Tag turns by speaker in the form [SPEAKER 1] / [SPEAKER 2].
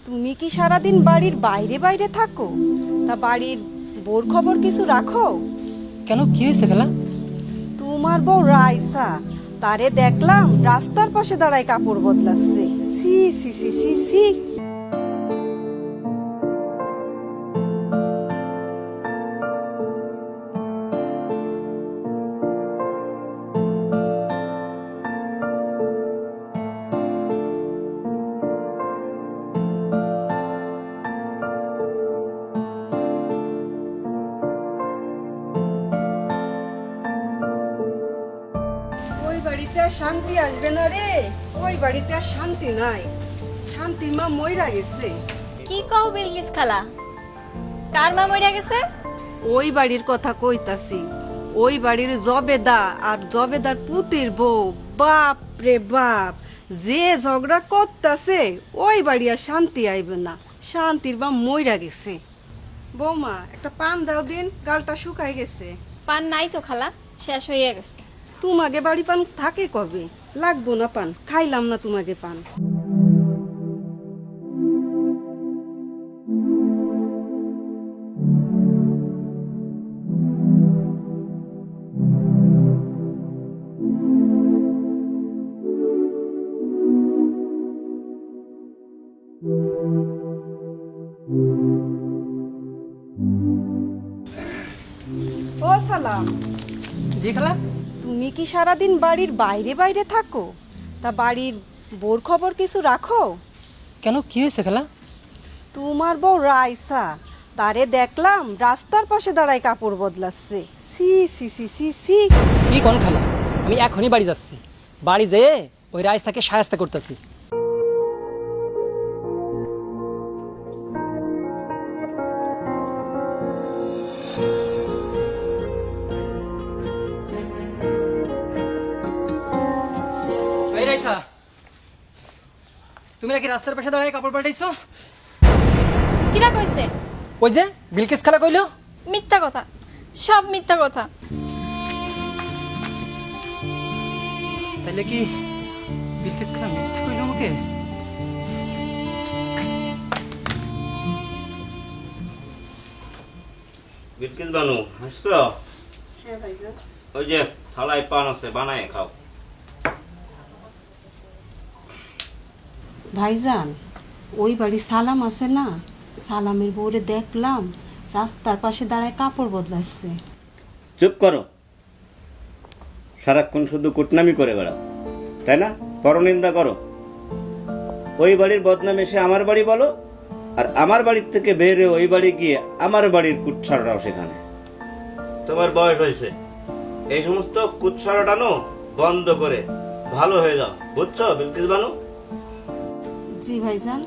[SPEAKER 1] তুমি কি সারাদিন বাড়ির বাইরে বাইরে থাকো? তা বাড়ির বোর খবর কিছু রাখো?
[SPEAKER 2] কেন, কি হয়েছে খালা?
[SPEAKER 1] তোমার বউ রাইসা, তারে দেখলাম রাস্তার পাশে দাঁড়ায় কাপড় বদলাচ্ছে। সি সি সি সি সি। ওই বাড়িতে আর শান্তি আসবে না রে, ওই বাড়িতে আর শান্তি নাই। শান্তির মা মইরা গেছে।
[SPEAKER 3] কি কও বিলকিস খালা? কার মা মরিয়া গেছে?
[SPEAKER 1] ওই বাড়ির কথা কইতাছি। ওই বাড়ির জবেদা আর জবেদার পুতির বউ, বাপ রে বাপ, যে ঝগড়া করতাছে, ওই বাড়ি আর শান্তি আইবে না। শান্তির মা মইরা গেছে। বৌমা, একটা পান দাও দিন, গালটা শুকাই গেছে।
[SPEAKER 3] পান নাই তো খালা, শেষ হয়ে গেছে।
[SPEAKER 1] তোমাকে বাড়ি পান থাকে কবে? লাগবো না পান, খাইলাম না তোমাকে পান। ও সালাম,
[SPEAKER 2] জি খালা।
[SPEAKER 1] তুমি কি সারাদিন বাড়ির বাইরে বাইরে থাকো? তা বাড়ির বোর খবর কিছু রাখো?
[SPEAKER 2] কেন, কি হয়েছে খালা?
[SPEAKER 1] তোমার বউ রাইসা, তারে দেখলাম রাস্তার পাশে দাঁড়ায় কাপড় বদলাচ্ছে। সি সি সি সি সি।
[SPEAKER 2] কি কোন খালা? আমি এখনই বাড়ি যাচ্ছি। বাড়ি যেয়ে ওই রাইসাকে সাহায্য করতেছি। এই রাইসা, তুমি নাকি রাস্তার পাশে দাঁড়ায় কাপড় পাল্টাইছো?
[SPEAKER 3] কিরা কইছে?
[SPEAKER 2] ওই যে বিলকিস খালা কইলো।
[SPEAKER 3] মিথ্যা কথা, সব মিথ্যা কথা।
[SPEAKER 2] তাইলে কি বিলকিস খালা মিথ্যা কইলো আমাকে?
[SPEAKER 4] বিলকিস বানু, হাসছ?
[SPEAKER 1] হ্যাঁ ভাইজান।
[SPEAKER 4] ওই যে থালায় পান আছে, বানায় খাও।
[SPEAKER 1] ভাইজান, ওই বাড়ি সালাম আছে না, সালামের বউরে দেখলাম রাস্তার পাশে দাঁড়ায় কাপড় বদলাচ্ছে।
[SPEAKER 4] চুপ করো, সারাক্ষণ শুধু কুটনামি করে বেড়াও, তাই না? পরনিন্দা করো। ওই বাড়ির বদনাম এসে আমার বাড়ি বলো, আর আমার বাড়ির থেকে বেরে ওই বাড়ি গিয়ে আমার বাড়ির কুৎসারটাও সেখানে। তোমার বয়স হয়েছে, এই সমস্ত কুৎসারটানো বন্ধ করে ভালো হয়ে যাও, বুঝছো বিলকিস বানু?
[SPEAKER 1] জি ভাইজান।